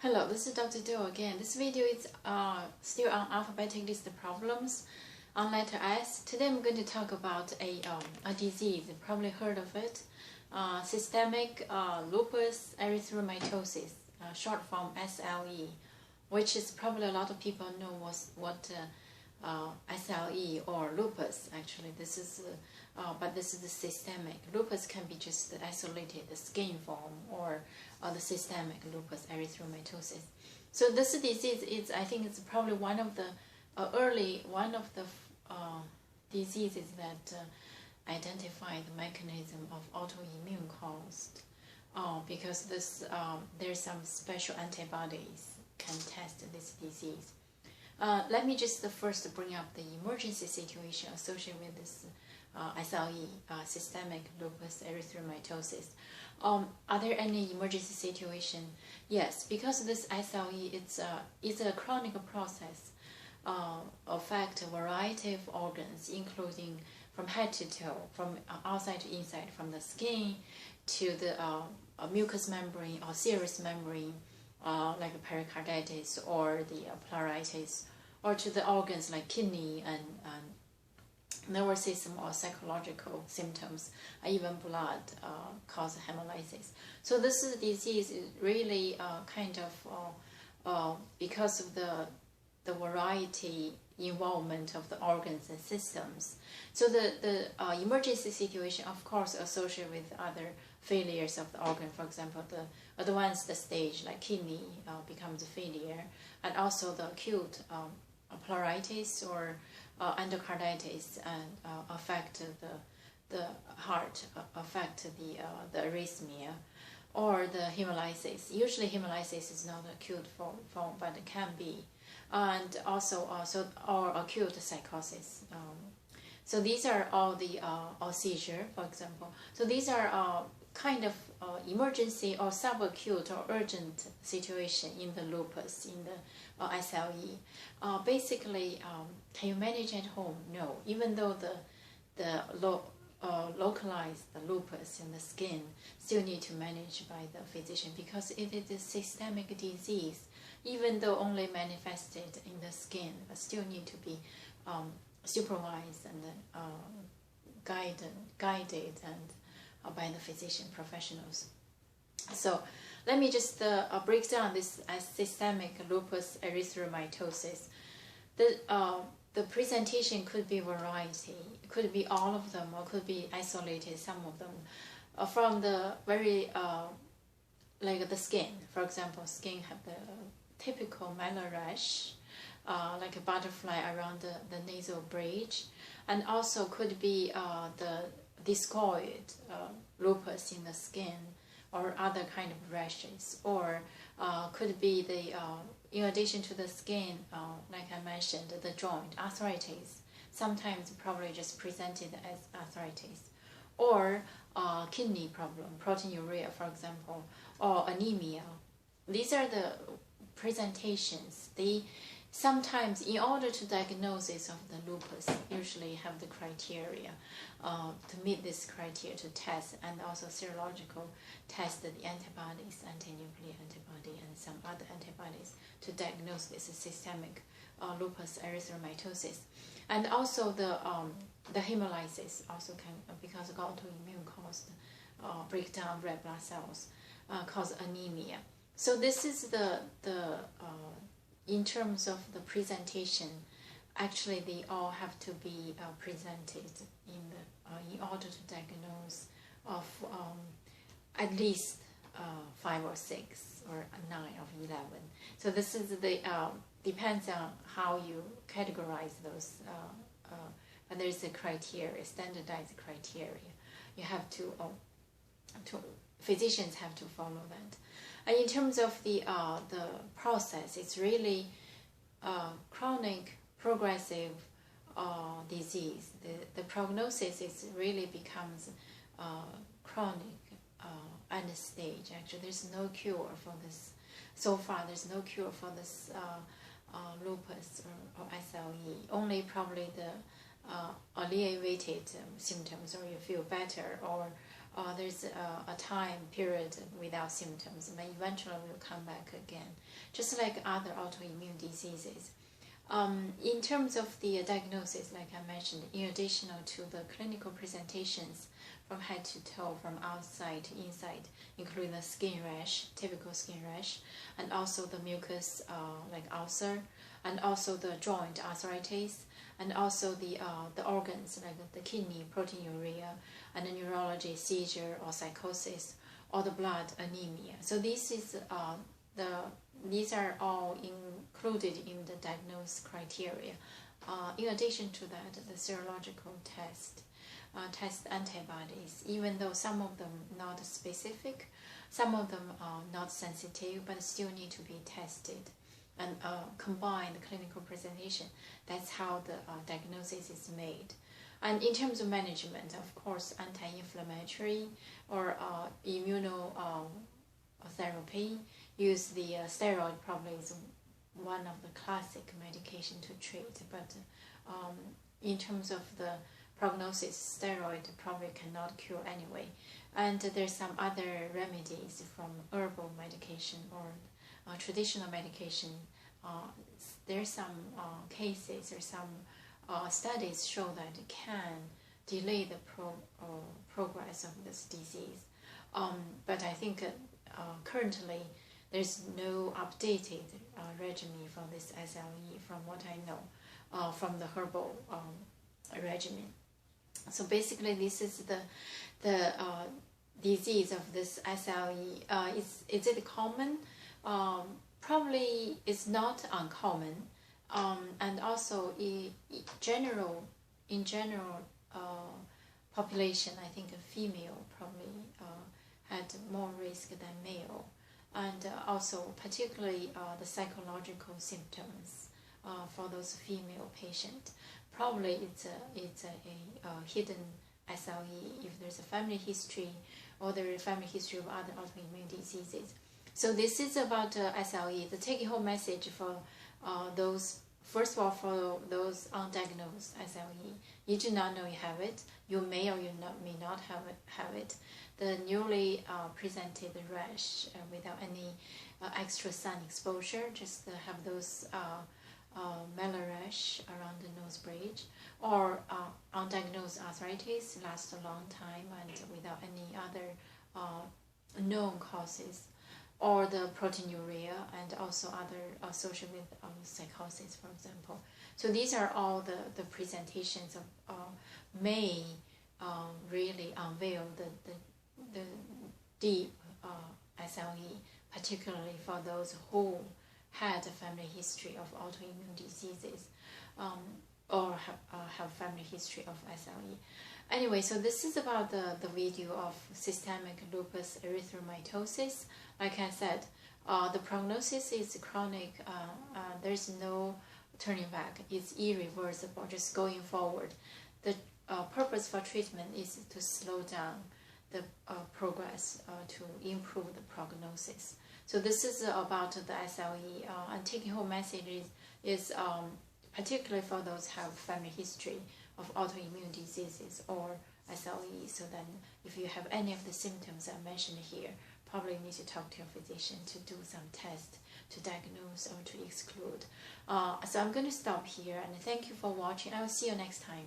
Hello, this is Dr. Do again. This video is still on alphabetic list problems on letter S. Today I'm going to talk about a disease. You probably heard of it. Systemic lupus erythematosus, short form SLE, which is probably a lot of people know what SLE or lupus. Actually, this is but this is the systemic. Lupus can be just the isolated, the skin form, or the systemic lupus erythematosus. So this disease is, I think, it's probably one of the diseases that identify the mechanism of autoimmune caused. Because there's some special antibodies can test this disease. Let me just first bring up the emergency situation associated with this SLE, systemic lupus erythematosus. Are there any emergency situation? Yes, because this SLE it's a chronic process, affect a variety of organs, including from head to toe, from outside to inside, from the skin to the mucous membrane or serous membrane, like pericarditis or the pleuritis, or to the organs like kidney and nervous system or psychological symptoms, even blood cause hemolysis. So this disease is really kind of because of the variety involvement of the organs and systems. So the emergency situation, of course, associated with other failures of the organ. For example, the advanced stage like kidney becomes a failure, and also the acute pleuritis or endocarditis and affect the heart, affect the arrhythmia, or the hemolysis. Usually hemolysis is not acute form, but it can be, and also or acute psychosis. So these are all the or seizure, for example. So these are kind of emergency or subacute or urgent situation in the lupus, in the SLE. Basically, can you manage at home? No. Even though the localized lupus in the skin still need to manage by the physician, because it is a systemic disease. Even though only manifested in the skin, but still need to be supervised and guided and by the physician professionals. So let me just break down this as systemic lupus erythematosus. The presentation could be variety. It could be all of them, or could be isolated, some of them. From the very, like the skin, for example, skin have the typical malar rash, like a butterfly around the nasal bridge, and also could be the discoid lupus in the skin, or other kind of rashes, or could be the in addition to the skin, like I mentioned, the joint arthritis, sometimes probably just presented as arthritis, or kidney problem, proteinuria, for example, or anemia. These are the presentations. They sometimes, in order to diagnosis of the lupus, usually have the criteria to meet this criteria to test, and also serological test the antibodies, anti-nuclear antibody, and some other antibodies to diagnose this systemic lupus erythematosus. And also the hemolysis also can, because of autoimmune caused breakdown of red blood cells, cause anemia. So this is the in terms of the presentation, actually they all have to be presented in order to diagnose of at least 5 or 6 or 9 or 11. So this is the depends on how you categorize those. And there's a criteria, standardized criteria. You have to physicians have to follow that. And in terms of the process, it's really chronic progressive disease. The prognosis is really becomes chronic end stage. Actually, there's no cure for this. So far, there's no cure for this lupus or SLE. Only probably the alleviated symptoms, or you feel better, or there's a time period without symptoms, but eventually will come back again, just like other autoimmune diseases. In terms of the diagnosis, like I mentioned, in addition to the clinical presentations from head to toe, from outside to inside, including the skin rash, typical skin rash, and also the mucus like ulcer, and also the joint arthritis, and also the organs like the kidney, proteinuria, and the neurology, seizure or psychosis, or the blood anemia. So these are all included in the diagnosis criteria. In addition to that, the serological test antibodies, even though some of them not specific, some of them are not sensitive, but still need to be tested and combine the clinical presentation. That's how the diagnosis is made. And in terms of management, of course, anti-inflammatory or immunotherapy, use the steroid probably is one of the classic medication to treat, but in terms of the prognosis, steroid probably cannot cure anyway. And there's some other remedies from herbal medication or traditional medication. There's some cases or some studies show that it can delay the progress of this disease. But I think currently there's no updated regimen for this SLE from what I know from the herbal regimen. So basically this is the disease of this SLE. Is it common? Probably it's not uncommon. And also in general population, I think a female probably had more risk than male. And also particularly the psychological symptoms for those female patients. Probably it's a hidden SLE if there's a family history or there is a family history of other autoimmune diseases. So this is about SLE. The take-home message for those, first of all, for those undiagnosed SLE, you do not know you have it. You may or you may not have it. The newly presented rash without any extra sun exposure, just have those malar rash around the nose bridge, or undiagnosed arthritis lasts a long time and without any other known causes, or the proteinuria and also other associated with psychosis, for example. So these are all the presentations of may really unveil the deep SLE, particularly for those who had a family history of autoimmune diseases or have family history of SLE. Anyway, so this is about the video of systemic lupus erythematosus. Like I said, the prognosis is chronic. There's no turning back. It's irreversible, just going forward. The purpose for treatment is to slow down the progress to improve the prognosis. So this is about the SLE, and taking home message is particularly for those who have family history of autoimmune diseases or SLE. So then if you have any of the symptoms I mentioned here, probably need to talk to your physician to do some tests to diagnose or to exclude. So I'm going to stop here, and thank you for watching. I will see you next time.